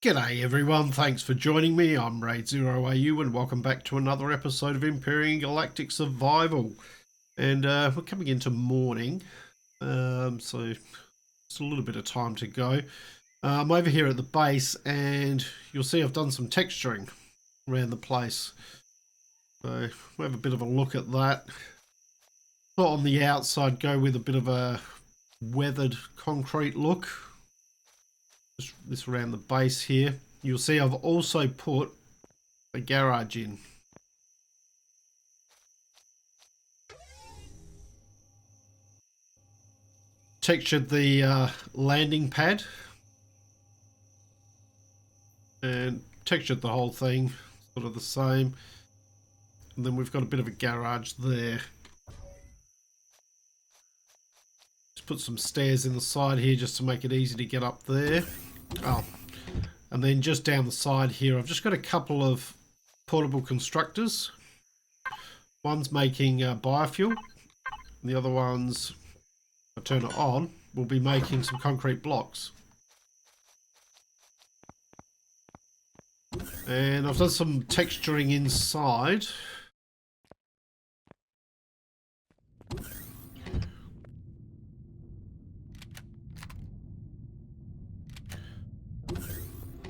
G'day everyone, thanks for joining me. I'm Raidzero AU and welcome back to another episode of Empyrion Galactic Survival. And we're coming into morning, so just a little bit of time to go. I'm over here at the base and you'll see I've done some texturing around the place. So we'll have a bit of a look at that. Thought on the outside go with a bit of a weathered concrete look. Just this around the base here. You'll see I've also put a garage in. Textured the landing pad and textured the whole thing sort of the same, and then we've got a bit of a garage there. Just put some stairs in the side here just to make it easy to get up there. Oh, and then just down the side here I've just got a couple of portable constructors. One's making biofuel and the other one's, if I turn it on, we'll be making some concrete blocks. And I've done some texturing inside.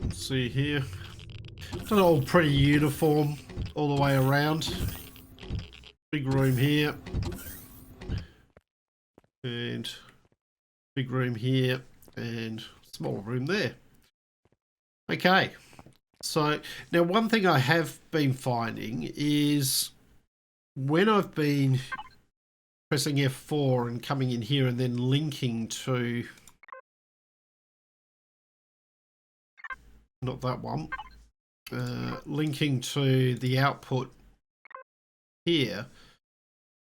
Let's see here. Done it all pretty uniform all the way around. Big room here. And big room here and small room there. Okay, so now one thing I have been finding is when I've been pressing F4 and coming in here and then linking to, not that one, linking to the output here,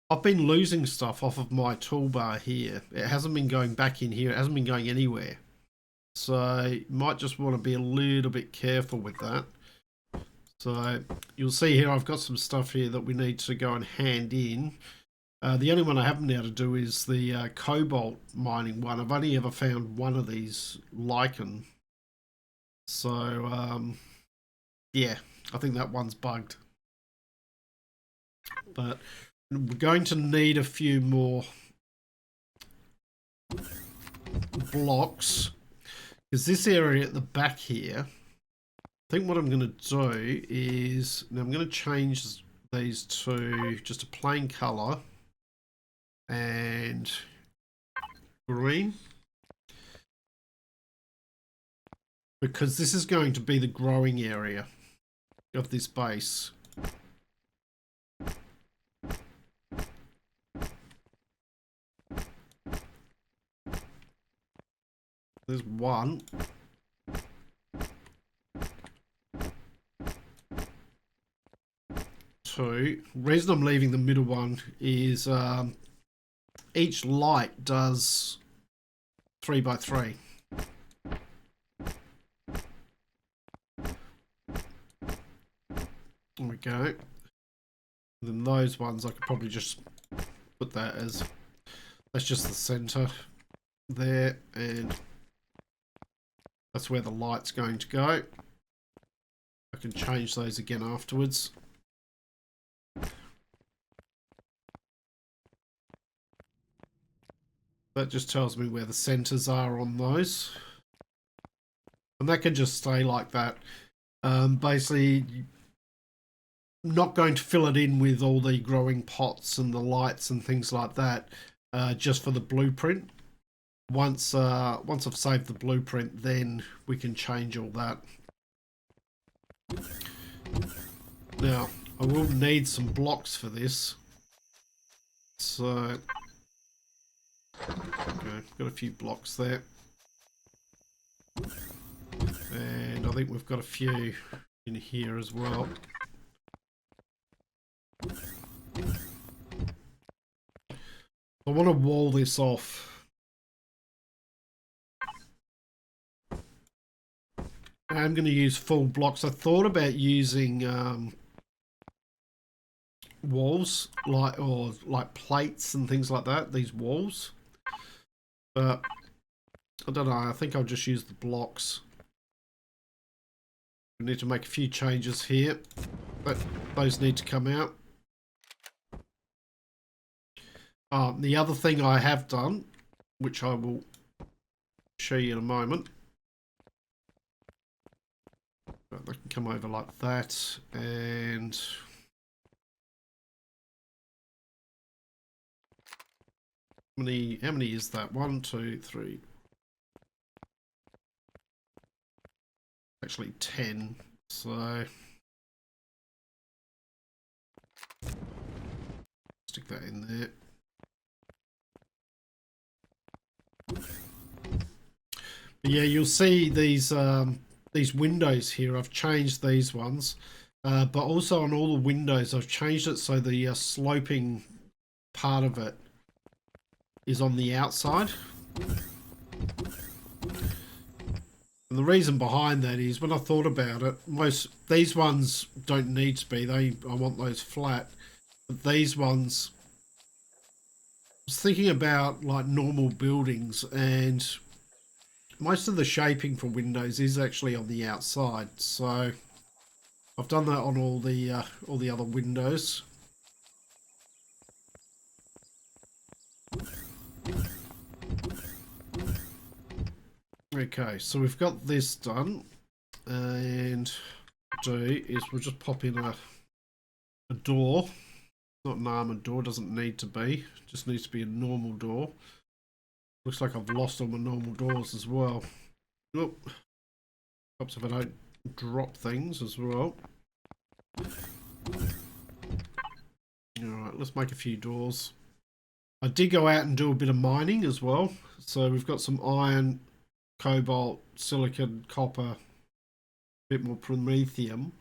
I've been losing stuff off of my toolbar here. It hasn't been going back in here. It hasn't been going anywhere. So you might just want to be a little bit careful with that. So you'll see here I've got some stuff here that we need to go and hand in. The only one I haven't now to do is the cobalt mining one. I've only ever found one of these lichen. So yeah, I think that one's bugged. But we're going to need a few more blocks because this area at the back here, I think what I'm going to do is, now I'm going to change these to just a plain color and green, because this is going to be the growing area of this base. There's one. Two. Reason I'm leaving the middle one is each light does 3 by 3. There we go. And then those ones I could probably just put that as, that's just the center there, and that's where the light's going to go. I can change those again afterwards. That just tells me where the centers are on those. And that can just stay like that. Basically, not going to fill it in with all the growing pots and the lights and things like that, just for the blueprint. Once I've saved the blueprint, then we can change all that. Now, I will need some blocks for this. So, okay, got a few blocks there. And I think we've got a few in here as well. I want to wall this off. I'm going to use full blocks. I thought about using walls, like plates and things like that, these walls. But I don't know, I think I'll just use the blocks. We need to make a few changes here, but those need to come out. The other thing I have done, which I will show you in a moment, they can come over like that, and how many is that? 1, 2, 3. Actually 10. So stick that in there. But yeah, you'll see these windows here. I've changed these ones, but also on all the windows I've changed it so the sloping part of it is on the outside. And the reason behind that is when I thought about it, these ones don't need to be. I want those flat. But these ones, I was thinking about like normal buildings, and most of the shaping for windows is actually on the outside. So I've done that on all the other windows. Okay, so we've got this done, and what we'll do is we'll just pop in a door. Not an armored door, doesn't need to be, just needs to be a normal door. Looks like I've lost all my normal doors as well. Oh, helps if I don't drop things as well. Alright, let's make a few doors. I did go out and do a bit of mining as well, so we've got some iron, cobalt, silicon, copper, a bit more promethium.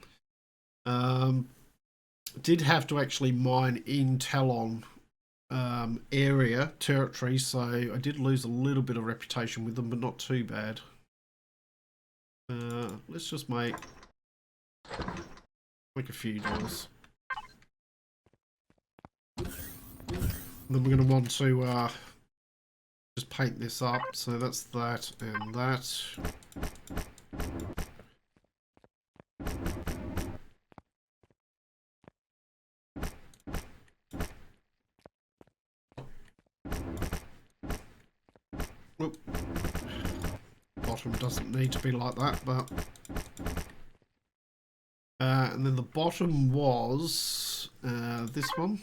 Did have to actually mine in Talon territory, so I did lose a little bit of reputation with them, but not too bad. Let's just make a few doors. And then we're going to want to just paint this up, so that's that and that. Oop. Bottom doesn't need to be like that, but and then the bottom was this one.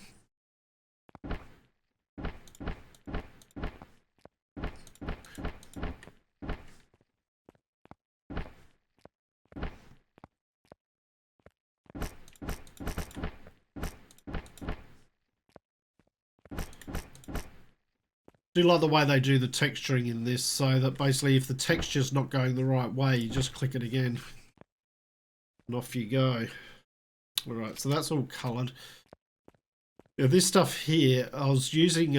I do like the way they do the texturing in this, so that basically if the texture's not going the right way, you just click it again and off you go. Alright, so that's all coloured. Now this stuff here, I'm using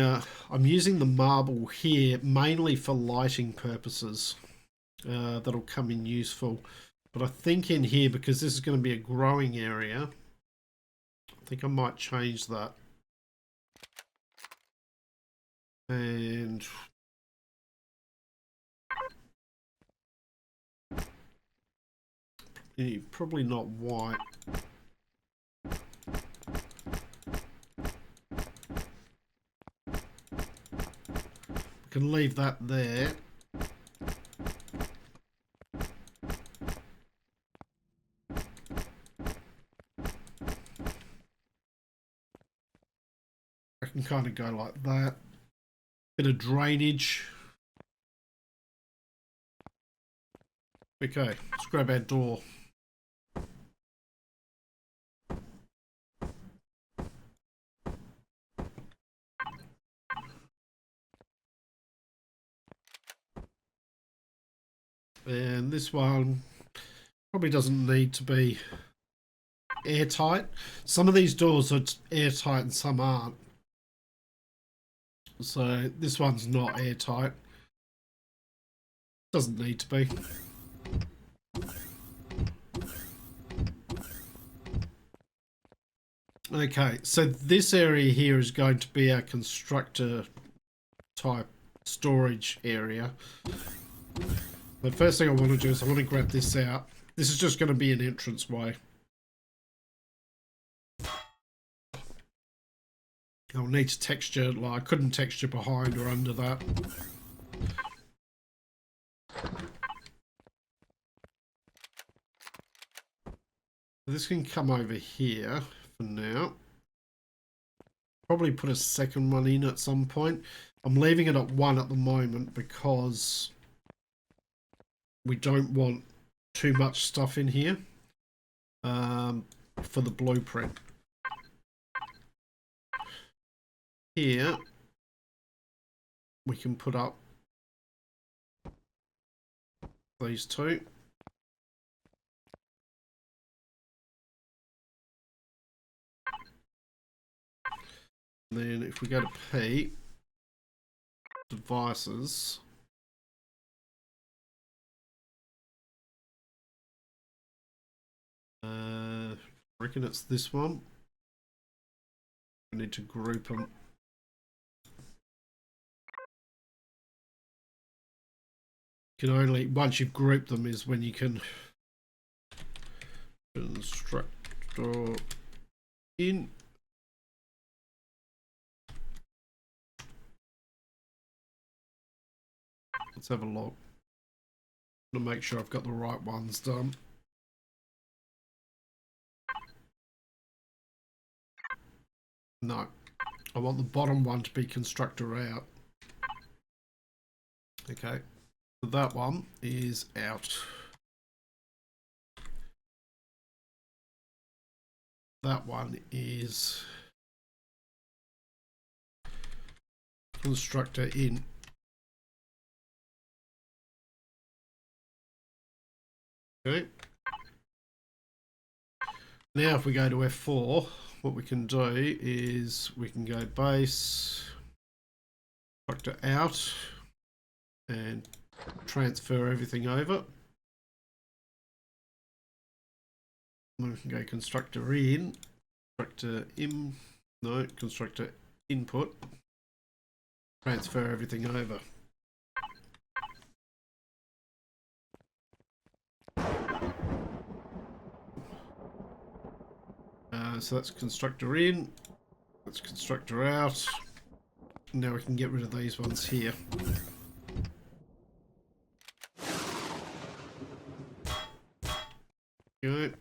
the marble here mainly for lighting purposes. That'll come in useful. But I think in here, because this is going to be a growing area, I think I might change that. And probably not white. We can leave that there. I can kind of go like that. Bit of drainage. Okay, let's grab our door. And this one probably doesn't need to be airtight. Some of these doors are airtight and some aren't. So this one's not airtight. Doesn't need to be. Okay, so this area here is going to be our constructor type storage area. The first thing I want to do is I want to grab this out This is just going to be an entranceway. I'll need to texture, like I couldn't texture behind or under that. This can come over here for now. Probably put a second one in at some point. I'm leaving it at 1 at the moment because we don't want too much stuff in here for the blueprint. Here we can put up these two. And then if we go to P, devices, I reckon it's this one. We need to group them. You can only, once you've grouped them is when you can Constructor in. Let's have a look. To make sure I've got the right ones done. No, I want the bottom one to be Constructor out. Okay, so that one is out. That one is Constructor in. Okay. Now if we go to F4, what we can do is we can go base, Constructor out, and transfer everything over. And we can go Constructor in, Constructor in, no, Constructor input, transfer everything over. So that's Constructor in, that's Constructor out. Now we can get rid of these ones here. Good.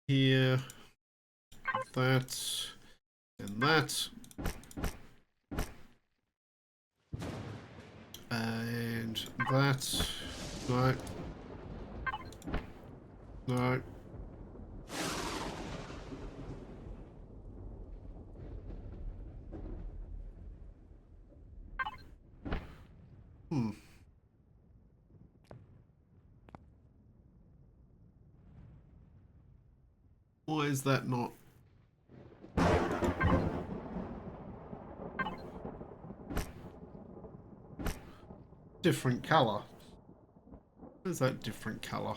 Here, that, and that. And that. No. No. Why is that not? Different color. What is that different color?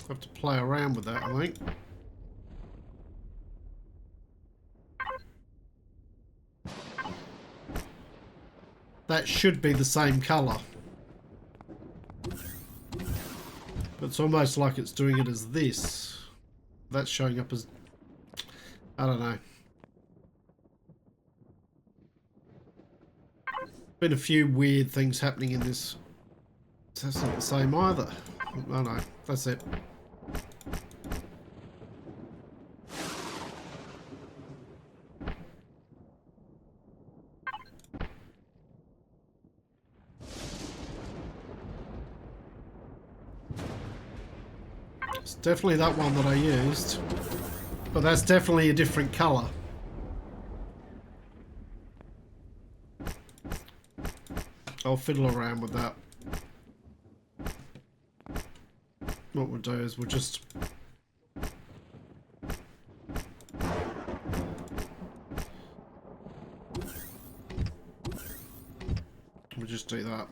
Have to play around with that, I think. That should be the same colour. But it's almost like it's doing it as this. That's showing up as... I don't know. Been a few weird things happening in this. That's not the same either. Oh no, that's it. It's definitely that one that I used, but that's definitely a different colour. I'll fiddle around with that. What we'll do is we'll just We'll just do that.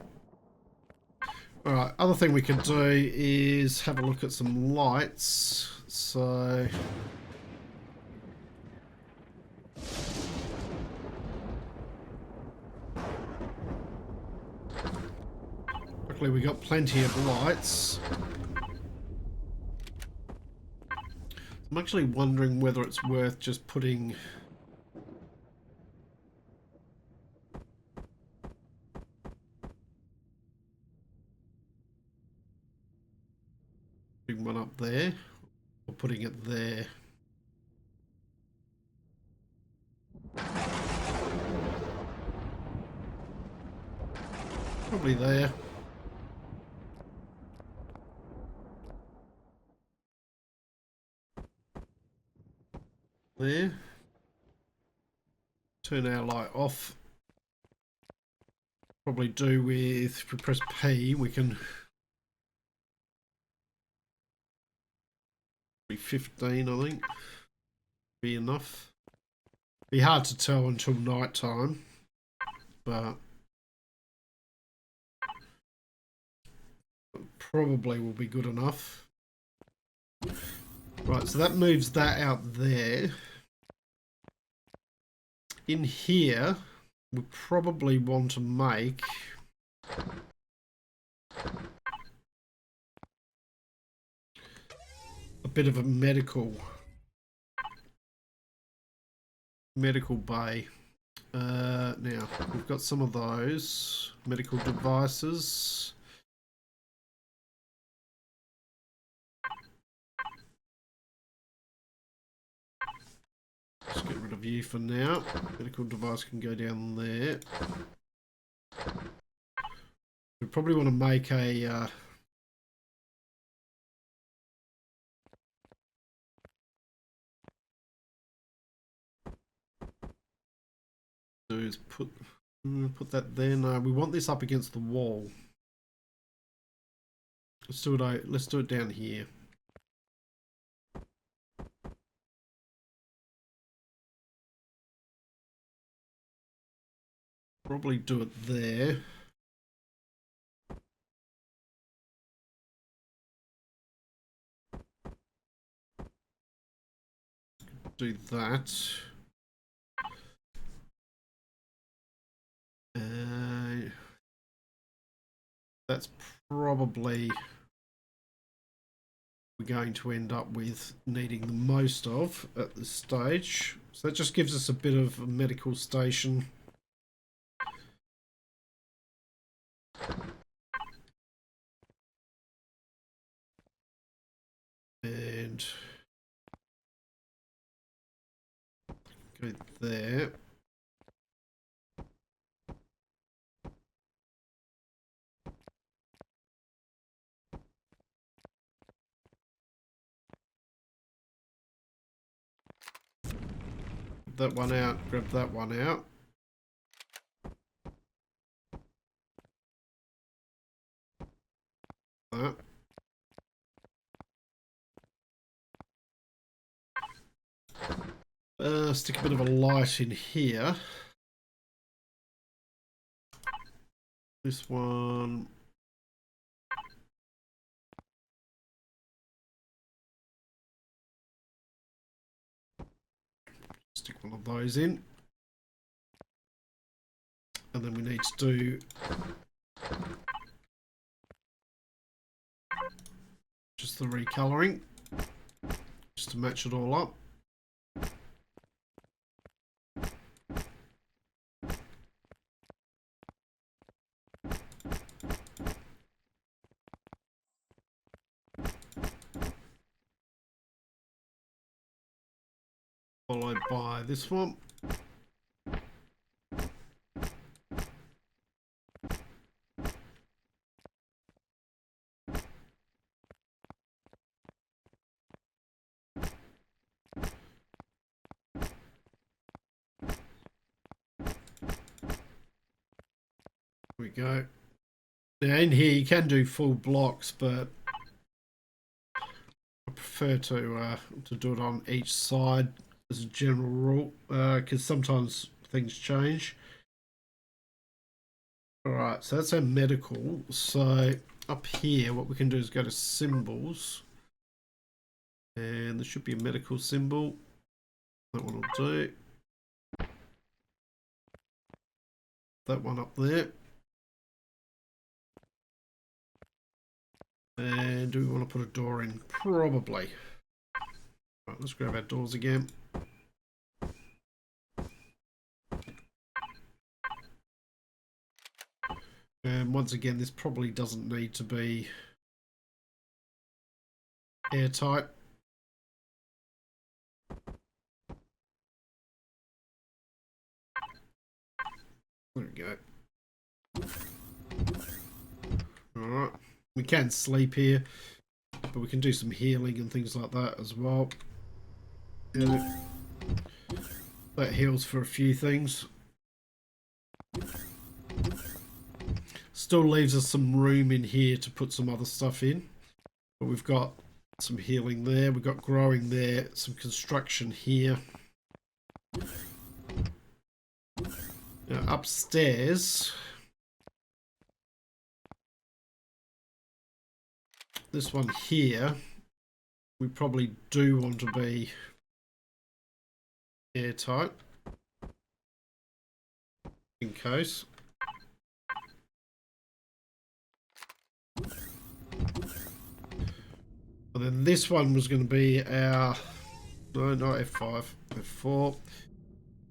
Alright, other thing we could do is have a look at some lights. So luckily we got plenty of lights. I'm actually wondering whether it's worth just putting one up there or putting it there. Probably there. There. Turn our light off. Probably do with, if we press P, we can be 15, I think. Be enough. Be hard to tell until night time, but probably will be good enough. Right, so that moves that out there. In here, we probably want to make a bit of a medical bay. Now, we've got some of those medical devices. Just get rid of you for now. Medical device can go down there. We probably want to make a do is put that there. No, we want this up against the wall. Let's do it down here. Probably do it there. Do that. That's probably we're going to end up with needing the most of at this stage. So that just gives us a bit of a medical station. And go there. That one out, grab that one out. That. Stick a bit of a light in here. This one. Stick one of those in. And then we need to do just the recoloring, just to match it all up. Followed by this one. Here we go. Now in here you can do full blocks, but I prefer to do it on each side as a general rule, because sometimes things change. Alright, so that's our medical. So up here, what we can do is go to symbols. And there should be a medical symbol. That one will do. That one up there. And do we want to put a door in? Probably. Right, let's grab our doors again. And once again, this probably doesn't need to be airtight. There we go. Alright. We can sleep here, but we can do some healing and things like that as well. Yeah. That heals for a few things. Still leaves us some room in here to put some other stuff in. But we've got some healing there. We've got growing there. Some construction here. Now upstairs, this one here, we probably do want to be airtight in case. And then this one was going to be our, no, not F5, F4.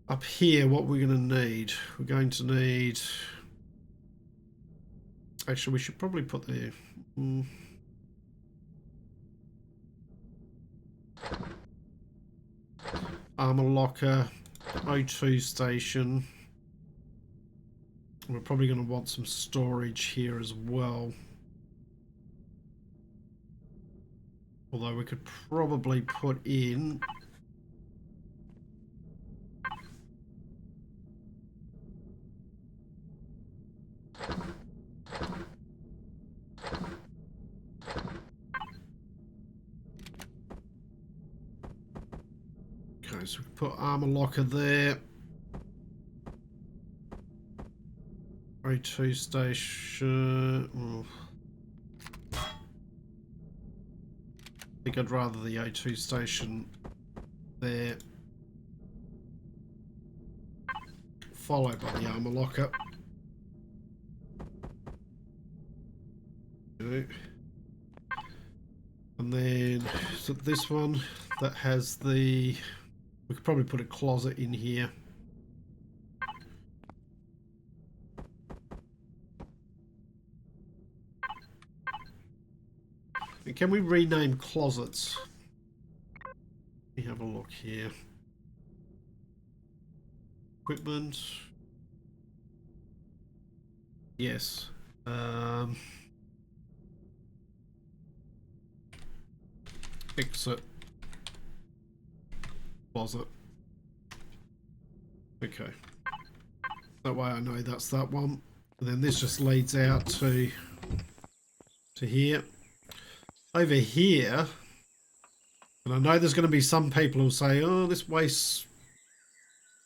Up here, what we're going to need, we're going to need, actually we should probably put the, armor locker, O2 station. We're probably going to want some storage here as well. Although we could probably put in okay, so we put armor locker there. O2 station. Oh. I think I'd rather the O2 station there, followed by the armor locker. Okay. And then so this one that has the, we could probably put a closet in here. And can we rename closets? Let me have a look here. Equipment. Yes. Exit. Closet. Okay. That way I know that's that one. And then this just leads out to here. Over here, and I know there's going to be some people who'll say, oh, this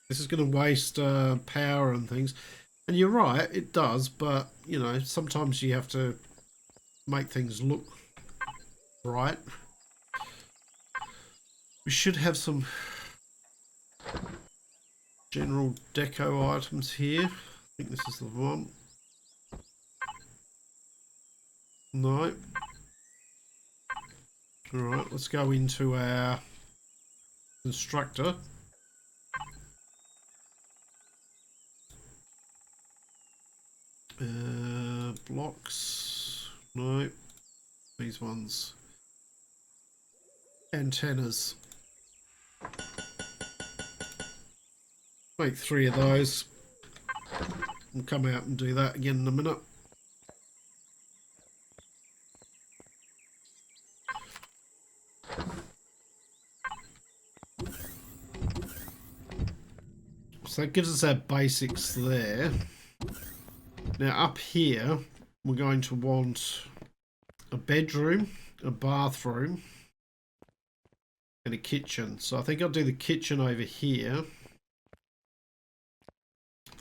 is going to waste power and things. And you're right, it does, but, you know, sometimes you have to make things look right. We should have some general deco items here. I think this is the one. No. Alright, let's go into our constructor. Blocks. No. These ones. Antennas. Make 3 of those. We'll come out and do that again in a minute. So that gives us our basics there. Now up here, we're going to want a bedroom, a bathroom, and a kitchen. So I think I'll do the kitchen over here.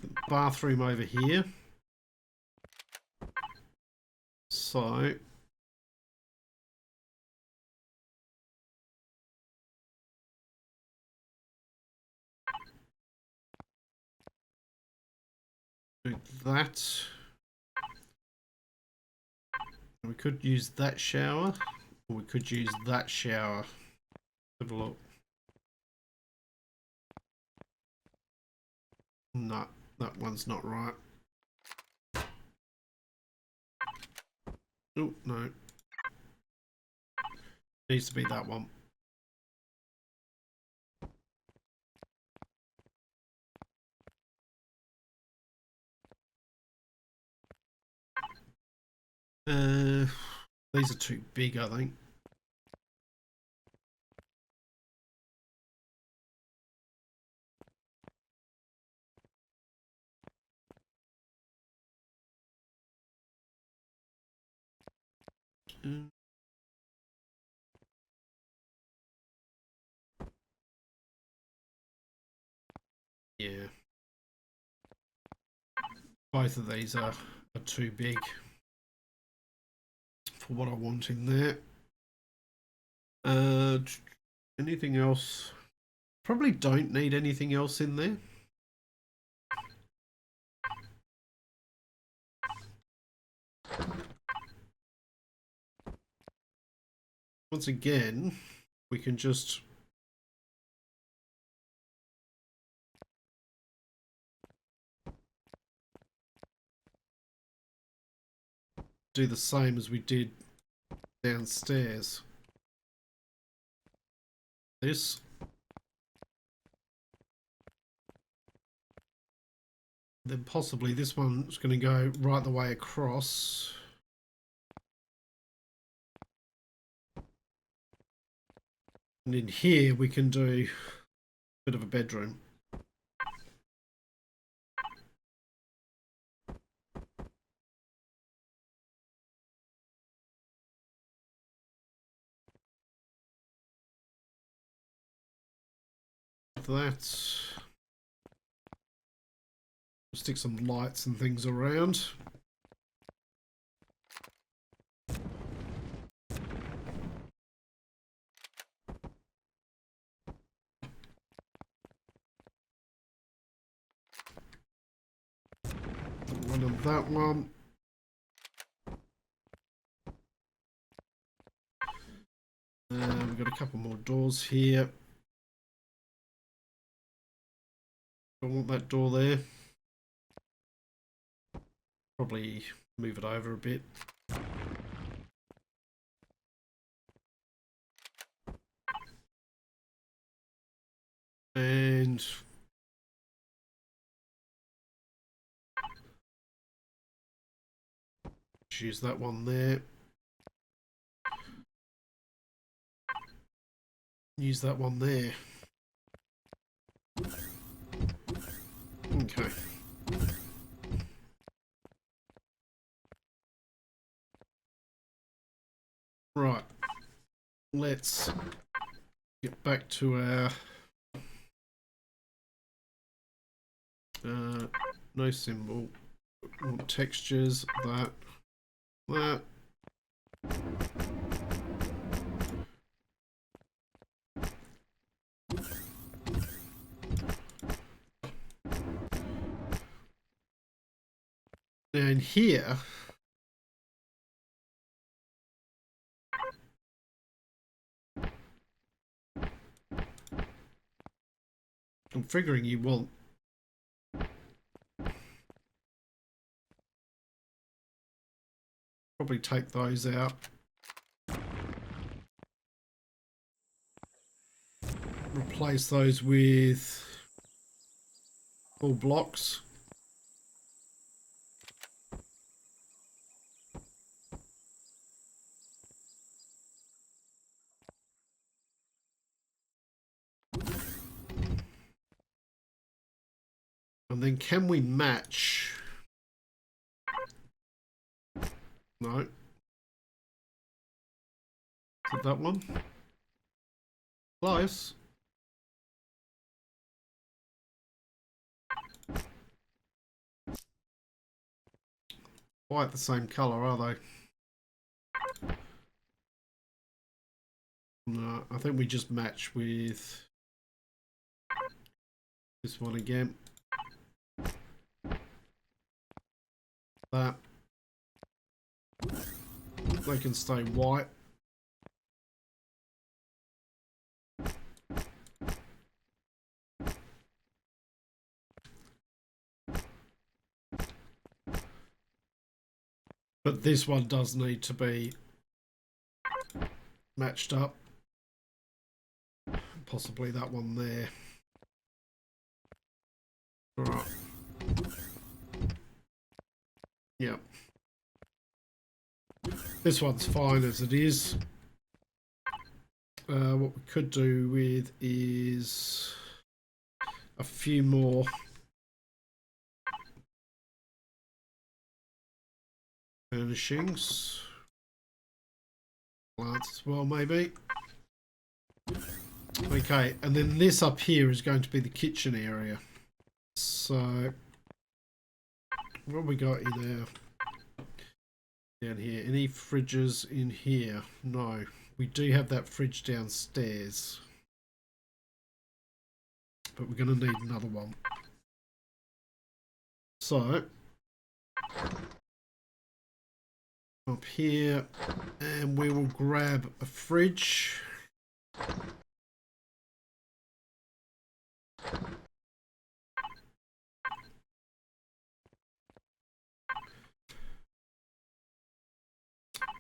The bathroom over here. So do that. We could use that shower, or we could use that shower. Have a look. No, that one's not right. Oh, no. Needs to be that one. These are too big, I think. Yeah. Both of these are too big for what I want in there. Anything else? Probably don't need anything else in there. Once again, we can just do the same as we did downstairs. This. Then possibly this one's going to go right the way across. And in here we can do a bit of a bedroom. That. Stick some lights and things around. One of that one. We've got a couple more doors here. Don't want that door there. Probably move it over a bit. And use that one there. Use that one there. Okay. Right. Let's get back to our no symbol. Textures, that. And here, I'm figuring you want probably take those out. Replace those with full blocks. And then can we match? No. Is it that one? Close. Quite the same colour, are they? No, I think we just match with this one again. That. They can stay white. But this one does need to be matched up. Possibly that one there. Alright. Yep. This one's fine as it is. What we could do with is a few more furnishings. Plants as well, maybe. Okay, and then this up here is going to be the kitchen area. So, what have we got in there? Down here. Any fridges in here? No. We do have that fridge downstairs. But we're going to need another one. So, up here, and we will grab a fridge.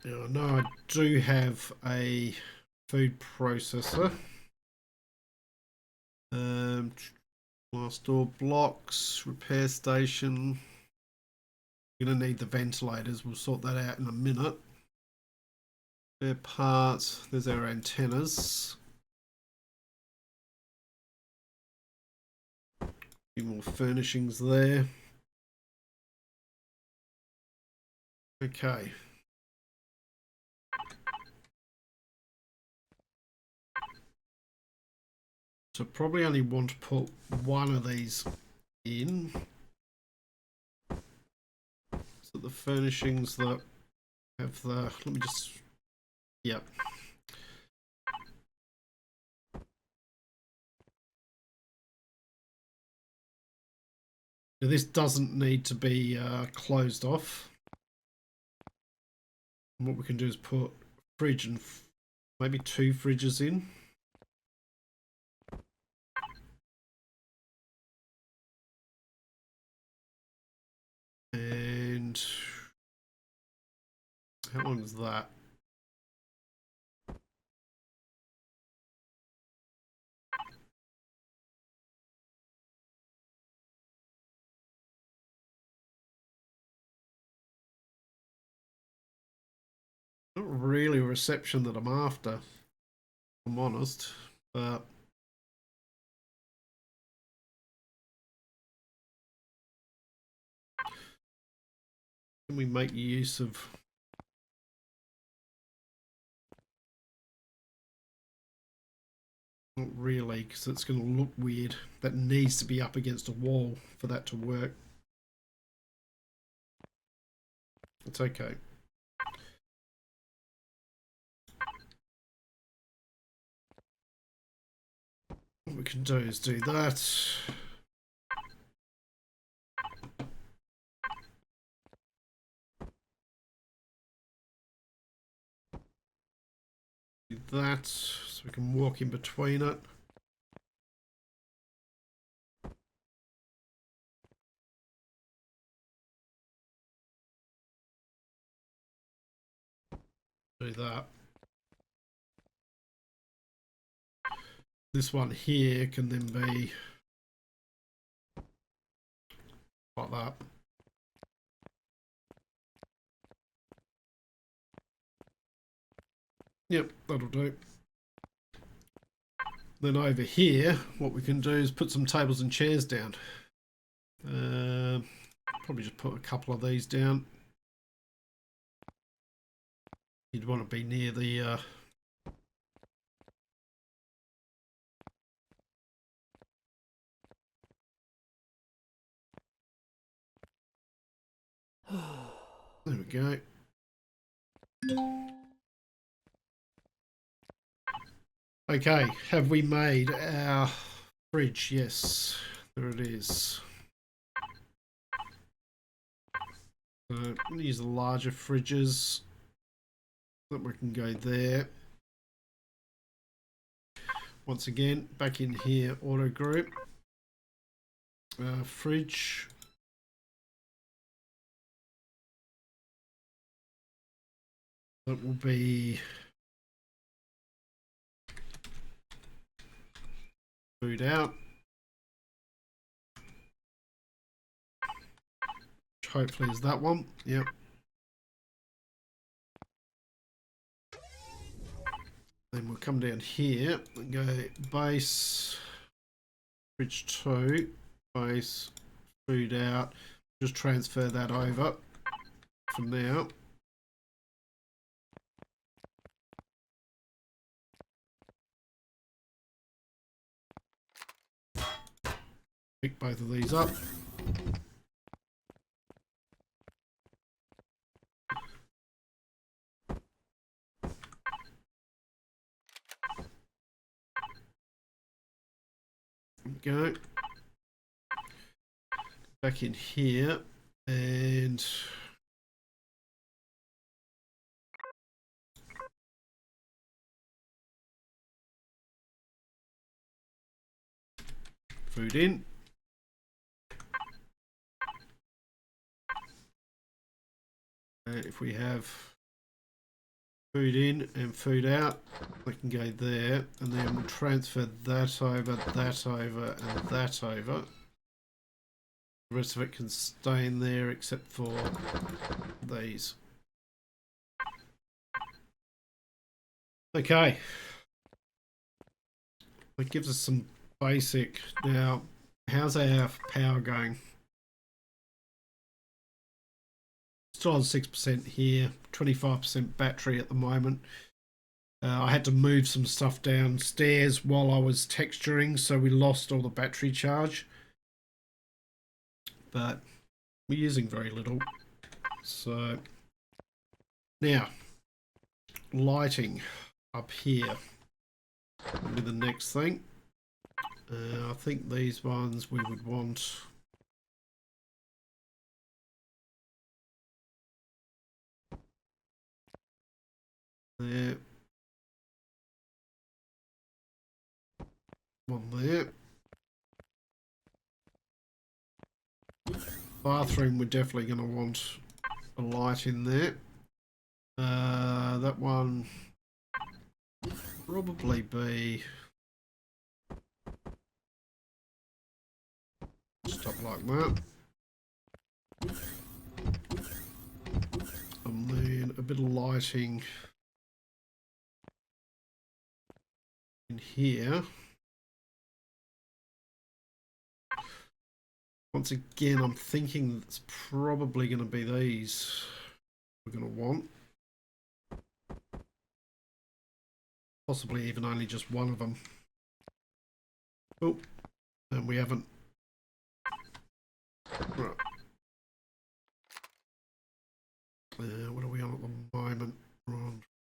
Now, I know I do have a food processor. Last door blocks, repair station. You're going to need the ventilators. We'll sort that out in a minute. Spare parts. There's our antennas. A few more furnishings there. Okay. So probably only want to put one of these in. So the furnishings that have the, let me just, yep. Now this doesn't need to be closed off. And what we can do is put fridge and maybe 2 fridges in. And how long is that? Not really a reception that I'm after, if I'm honest, but can we make use of not really, because it's going to look weird. That needs to be up against a wall for that to work. It's okay. What we can do is do that. Do that, so we can walk in between it. Do that. This one here can then be like that. Yep, that'll do. Then over here, what we can do is put some tables and chairs down. Probably just put a couple of these down. You'd want to be near the there we go. Okay, have we made our fridge? Yes, there it is. So use the larger fridges. That we can go there. Once again, back in here, auto group, fridge. That will be food out. Which hopefully is that one. Yep. Then we'll come down here and go base, fridge 2, base, food out. Just transfer that over for now. Pick both of these up. Go back in here and food in. If we have food in and food out, we can go there, and then we'll transfer that over, that over, and that over. The rest of it can stay in there except for these. Okay. That gives us some basic. Now, how's our power going? Still on 6% here, 25% battery at the moment. I had to move some stuff downstairs while I was texturing, so we lost all the battery charge. But we're using very little. So now, lighting up here will be the next thing. I think these ones we would want. There. One there. Bathroom, we're definitely going to want a light in there. That one probably be stuff like that. And then a bit of lighting in here. Once again, I'm thinking it's probably going to be these we're going to want. Possibly even only just one of them. Oh, and we haven't. Right. What are we on at the moment?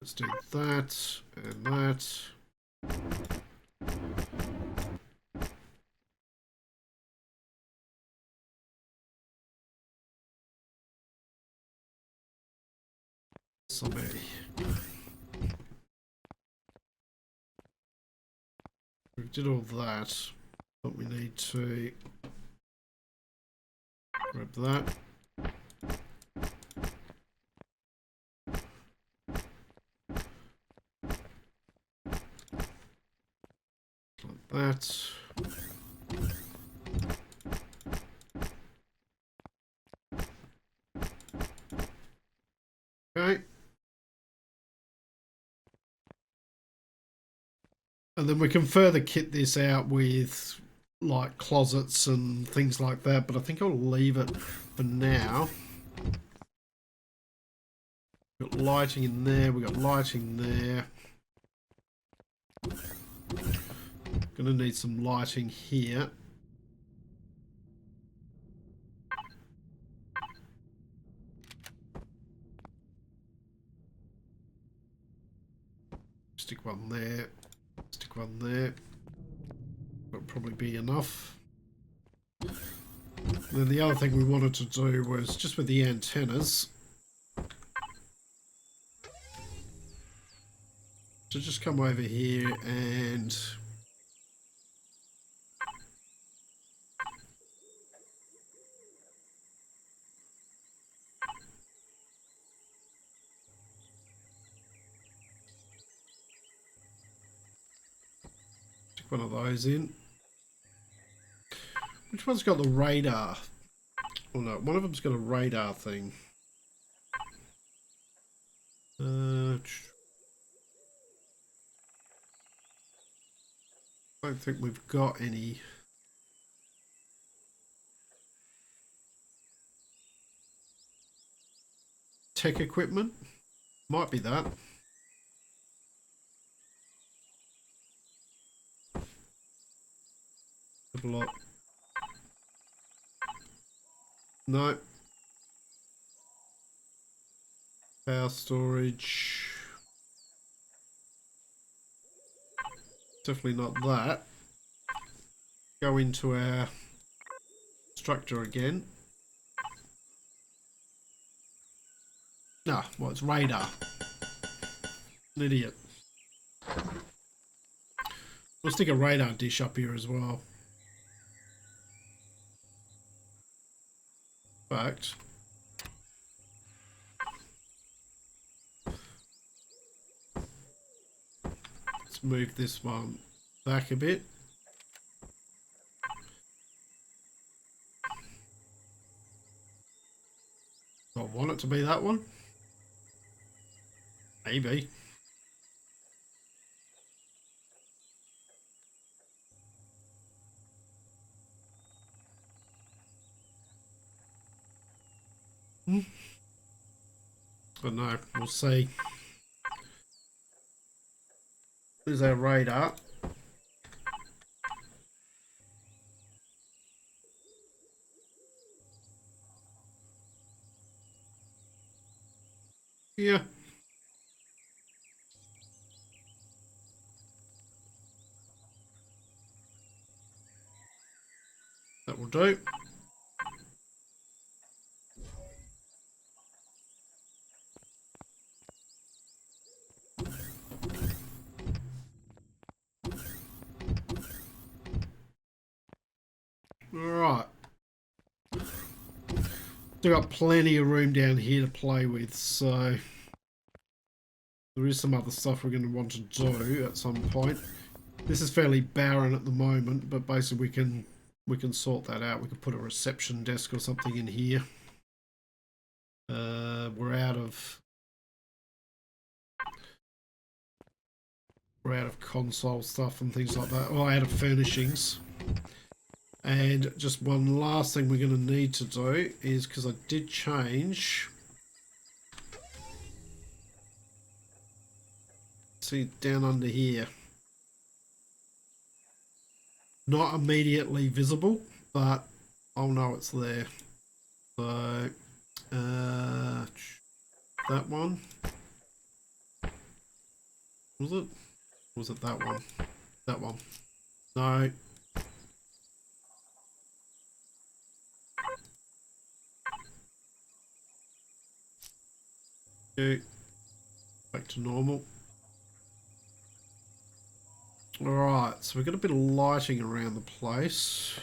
Let's do that and that. Somebody. We did all that, but we need to grab that. Like that. Okay. And then we can further kit this out with like closets and things like that, but I think I'll leave it for now. We've got lighting in there, we've got lighting there. Gonna need some lighting here. Stick one there. Stick one there. That'll probably be enough. And then the other thing we wanted to do was just with the antennas to just come over here and stick one of those in. Which one's got the radar? Oh no, one of them's got a radar thing. I don't think we've got any. Tech equipment? Might be that. Have a look. No. Power storage. Definitely not that. Go into our Constructor again. Ah, well, it's radar. An idiot. We'll stick a radar dish up here as well. In fact, let's move this one back a bit. Do I want it to be that one? Maybe. I don't know. We'll see. There's our radar. Yeah. That will do. Alright. Still got plenty of room down here to play with, so there is some other stuff we're going to want to do at some point. This is fairly barren at the moment, but basically we can sort that out. We can put a reception desk or something in here. We're out of console stuff and things like that. Or out of furnishings. And just one last thing we're going to need to do is, because I did change. See down under here. Not immediately visible, but I'll know it's there. So, that one. Was it? Was it that one? That one. No. Okay. Back to normal. Alright, so we've got a bit of lighting around the place.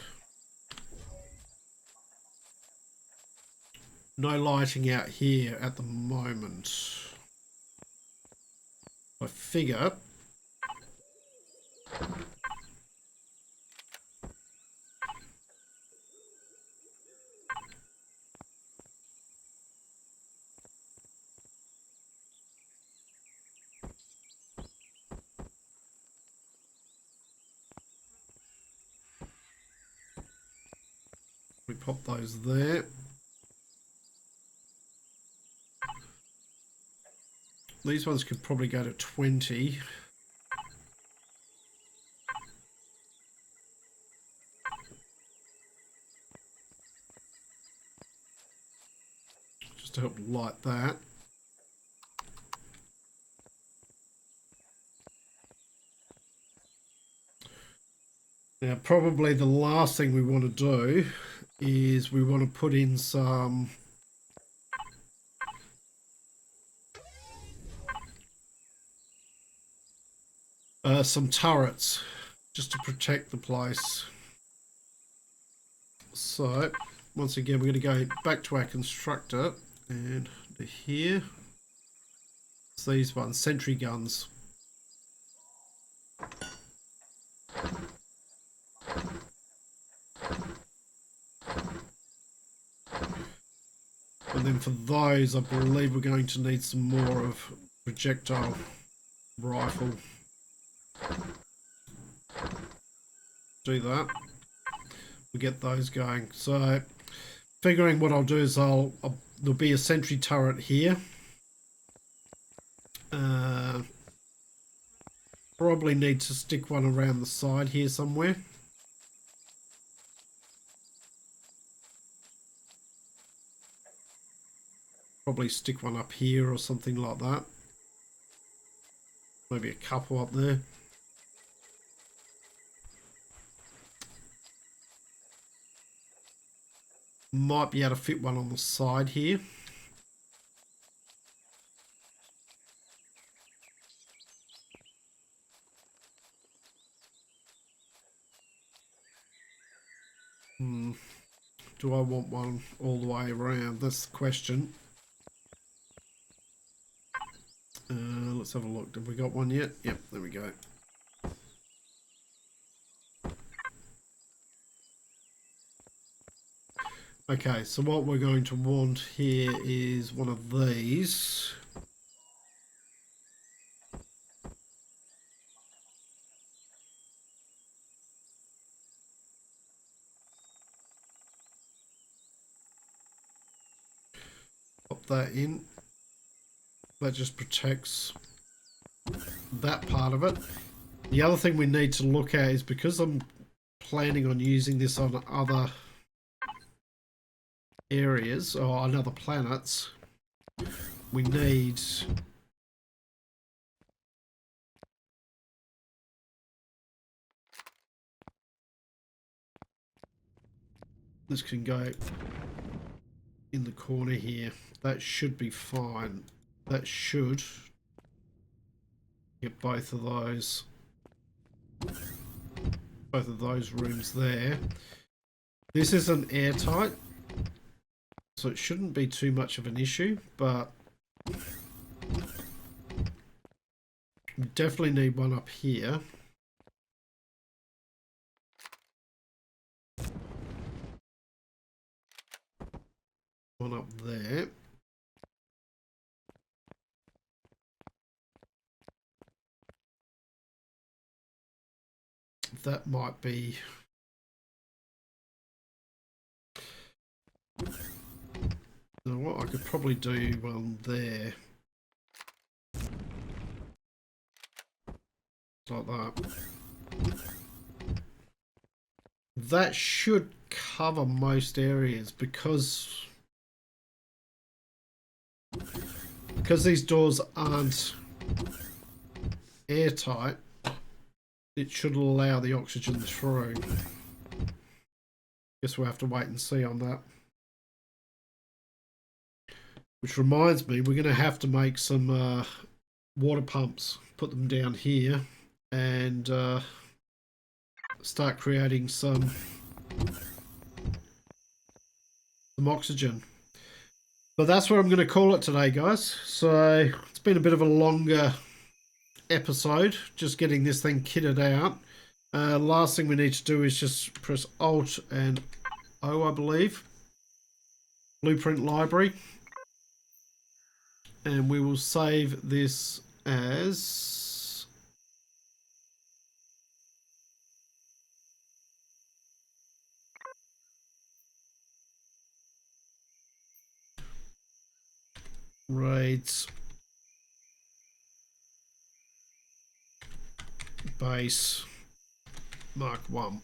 No lighting out here at the moment. I figure we pop those there. These ones could probably go to 20. Just to help light that. Now, probably the last thing we want to do is we want to put in some turrets just to protect the place. So, once again, we're going to go back to our constructor and to here. It's these ones, sentry guns. And then for those, I believe we're going to need some more of projectile rifle. Do that. We'll get those going. So, figuring what I'll do is there'll be a sentry turret here. Probably need to stick one around the side here somewhere. Probably stick one up here or something like that. Maybe a couple up there. Might be able to fit one on the side here. Do I want one all the way around? That's the question. Let's have a look. Have we got one yet? Yep, there we go. Okay, so what we're going to want here is one of these. Pop that in. That just protects that part of it. The other thing we need to look at is, because I'm planning on using this on other areas or on other planets, we need this can go in the corner here. That should be fine. That should get both of those rooms there. This isn't airtight, so it shouldn't be too much of an issue, but we definitely need one up here. One up there. That might be... You know what, I could probably do one there. Like that. That should cover most areas because these doors aren't airtight. It should allow the oxygen through. Guess we'll have to wait and see on that. Which reminds me, we're going to have to make some water pumps. Put them down here and start creating some oxygen. But that's what I'm going to call it today, guys. So it's been a bit of a longer episode, just getting this thing kitted out. Last thing we need to do is just press Alt and O, I believe. Blueprint library. And we will save this as Raids Base Mark 1.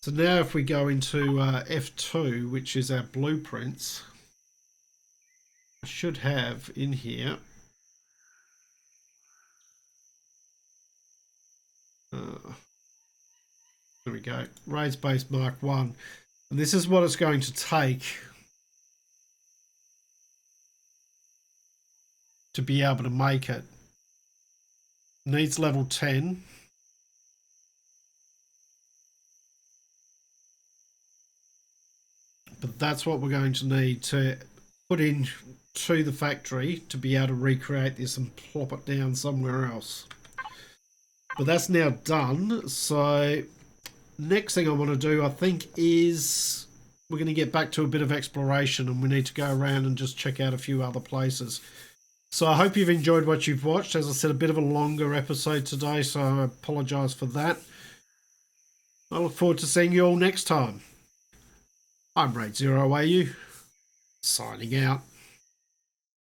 So now if we go into F2, which is our blueprints, I should have in here There we go. Raids base Mark 1. And this is what it's going to take to be able to make it. Needs level 10. But that's what we're going to need to put in to the factory to be able to recreate this and plop it down somewhere else. But that's now done. So next thing I want to do, I think, is we're going to get back to a bit of exploration, and we need to go around and just check out a few other places. So I hope you've enjoyed what you've watched. As I said, a bit of a longer episode today, so I apologise for that. I look forward to seeing you all next time. I'm Raidzero, signing out.